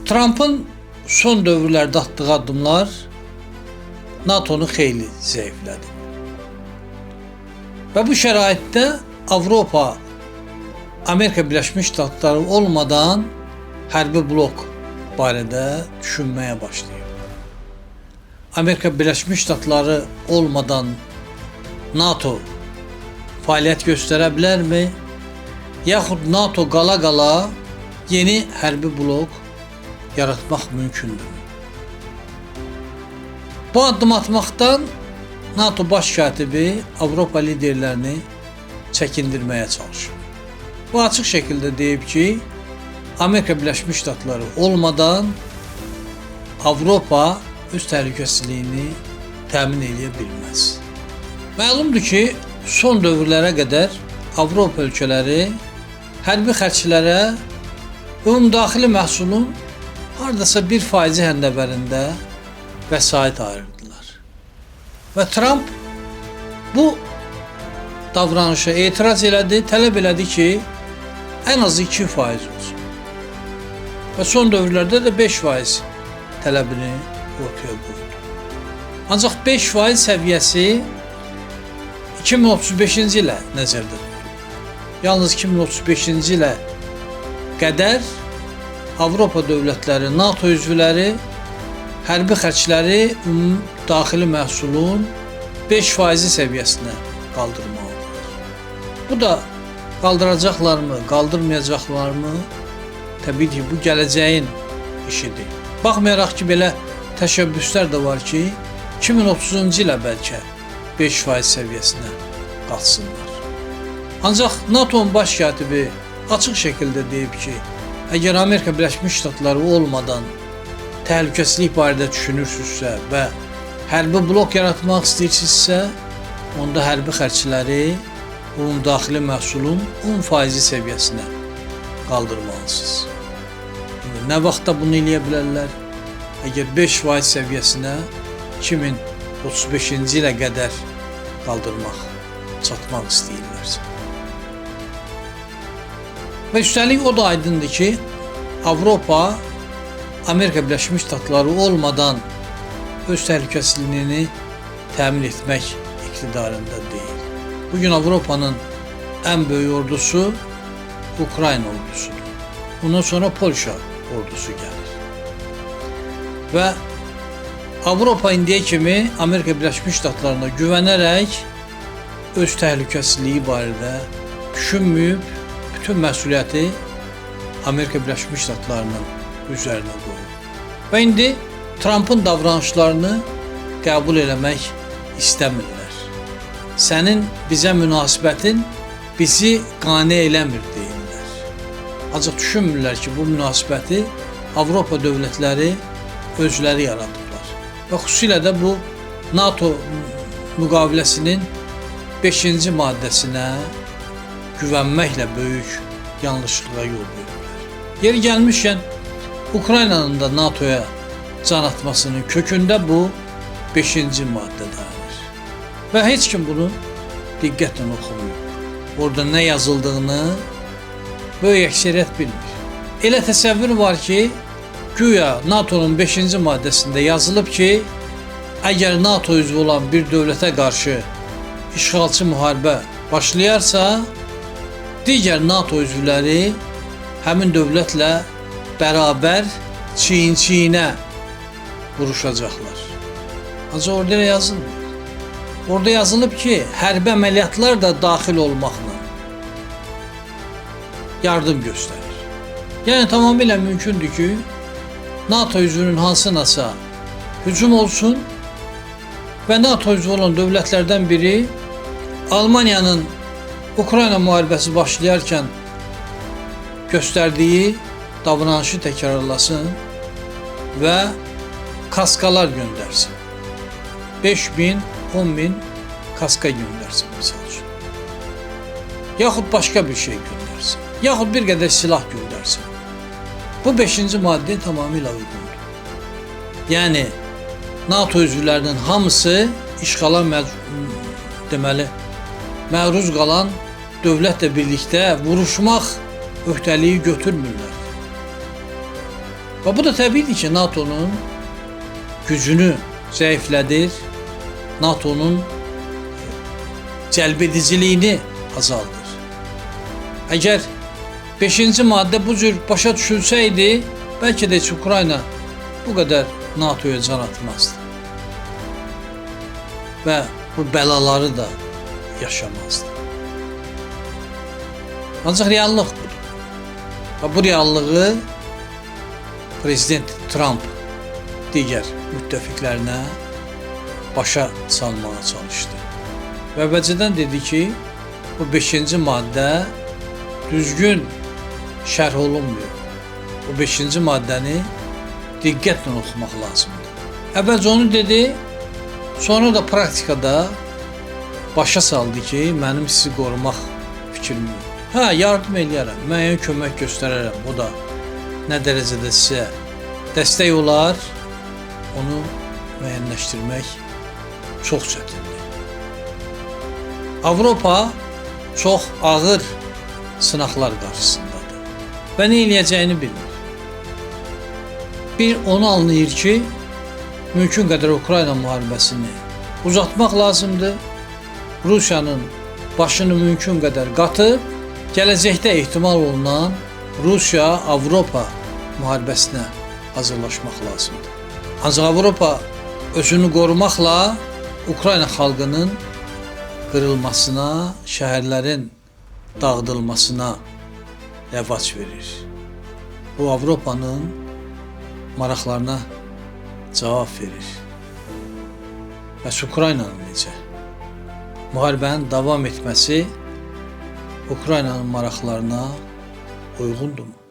Trump'ın son dövrlərdə atdığı addımlar NATO'nu xeyli zəiflədi. Və bu şəraitdə Avropa, Amerika Birləşmiş Ştatları olmadan hərbi blok barədə düşünməyə başlayır. Amerika Birləşmiş Ştatları olmadan NATO fəaliyyət göstərə bilərmi? Yaxud NATO qala-qala yeni hərbi blok yaratmaq mümkündür. Bu addım atmaqdan NATO baş katibi Avropa liderlərini çəkindirməyə çalışır. Bu açıq şəkildə deyib ki, Amerika Birləşmiş Ştatları olmadan Avropa öz təhlükəsizliyini təmin edə bilməz. Məlumdur ki, son dövrlərə qədər Avropa ölkələri hərbi xərclərə ümumdaxili məhsulun hardasa 1% həndəvərində vəsait ayırdılar. Və Trump bu davranışa etiraz elədi, tələb elədi ki, ən azı 2% olsun. Və son dövrlərdə də 5% tələbini ortaya qoydu. Ancaq 5% səviyyəsi 2035-ci ilə nəzərdə tutulur. Yalnız 2035-ci ilə qədər Avropa dövlətləri, NATO üzvləri hərbi xərcləri daxili məhsulun 5% səviyyəsinə qaldırmalıdır. Bu da qaldıracaqlarmı, qaldırmayacaqlarmı? Təbii ki, bu gələcəyin işidir. Baxmayaraq ki, belə təşəbbüslər də var ki, 2030-cu ilə bəlkə 5% səviyyəsinə qalsınlar. Ancaq NATO'nun baş katibi açıq şəkildə deyib ki, əgər Amerika Birləşmiş Ştatları olmadan təhlükəsizlik barədə düşünürsünüzsə və hərbi blok yaratmaq istəyirsinizsə, onda hərbi xərcləri ümumdaxili məhsulun 10% səviyyəsinə qaldırmalısınız. Nə vaxtda bunu eləyə bilərlər? Əgər 5% səviyyəsinə 2035-ci ilə qədər qaldırmaq, çatmaq istəyirlərsə. Və üstəlik o da aydındır ki, Avropa, Amerika Birləşmiş Ştatları olmadan öz təhlükəsizliyini təmin etmək iqtidarında deyil. Bugün Avropanın ən böyük ordusu Ukrayna ordusudur. Ondan sonra Polşa ordusu gəlir. Və Avropa indiyə kimi Amerika Birləşmiş Ştatlarına güvənərək öz təhlükəsizliyi barədə düşünməyib, bütün məsuliyyəti Amerika Birləşmiş Ştatlarının üzərinə qoyur. Və indi Trump'ın davranışlarını qəbul eləmək istəmirlər. Sənin bizə münasibətin bizi qane eləmir deyirlər. Ancaq düşünmürlər ki, bu münasibəti Avropa dövlətləri özləri yaradıblar. Və xüsusilə də bu NATO müqaviləsinin 5-ci maddəsinə güvənməklə böyük yanlışlığa yol verirlər. Yeri gəlmişkən, Ukraynanın da NATO'ya can atmasının kökündə bu 5-ci maddə dayanır. Və heç kim bunu diqqətlə oxumuyor. Orada nə yazıldığını böyük əksəriyyət bilmir. Elə təsəvvür var ki, güya NATO'nun 5-ci maddəsində yazılıb ki, əgər NATO üzvü olan bir dövlətə qarşı işğalçı müharibə başlayarsa, digər NATO üzvləri həmin dövlətlə bərabər çiyin-çiyinə vuruşacaqlar. Ancaq orada yazılmır. Orada yazılıb ki, hərbi əməliyyatlar da daxil olmaqla yardım göstərir. Yəni tamamilə mümkündür ki, NATO üzvünün hansınasa hücum olsun və NATO üzvü olan dövlətlərdən biri Almaniyanın Ukrayna müharibəsi başlayarkən göstərdiyi davranışı təkrarlasın və kaskalar göndərsin. 5.000, 10.000 kaska göndərsin misal üçün. Yaxud başqa bir şey göndərsin. Yaxud bir qədər silah göndərsin. Bu 5-ci maddə tamamilə uyğundur. Yəni NATO üzvlərinin hamısı işğala məruz qalan dövlətlə birlikdə vuruşmaq öhdəliyi götürmürlər. Və bu da təbiidir ki, NATO'nun gücünü zəiflədir, NATO'nun cəlbediciliyini azaldır. Əgər 5-ci maddə bu cür başa düşülsəydi, bəlkə də heç Ukrayna bu qədər NATO'ya can atmazdı. Və bu bəlaları da yaşamazdı. Ancaq reallıq budur. Və bu reallığı Prezident Trump digər müttəfiqlərinə başa salmağa çalışdı. Və əvvəlcədən dedi ki, bu 5-ci maddə düzgün şərh olunmuyor. Bu 5-ci maddəni diqqətlə oxumaq lazımdır. Əvvəlcə onu dedi, sonra da praktikada başa saldı ki, mənim sizi qorumaq fikrim yoxdur. Hə, yardım eləyərəm, müəyyən kömək göstərərəm. O da nə dərəcədə sizə dəstək olar, onu müəyyənləşdirmək çox çətindir. Avropa çox ağır sınaqlar qarşısındadır və nə eləyəcəyini bilmir. Bir, onu anlayır ki, mümkün qədər Ukrayna müharibəsini uzatmaq lazımdır. Rusiyanın başını mümkün qədər qatıb, gələcəkdə ehtimal olunan Rusiya-Avropa müharibəsinə hazırlaşmaq lazımdır. Ancaq Avropa özünü qorumaqla Ukrayna xalqının qırılmasına, şəhərlərin dağıdılmasına rəvac verir. Bu Avropanın maraqlarına cavab verir. Bəs Ukraynanın necə? Müharibənin davam etməsi Ukraynanın maraqlarına uyğundurmu?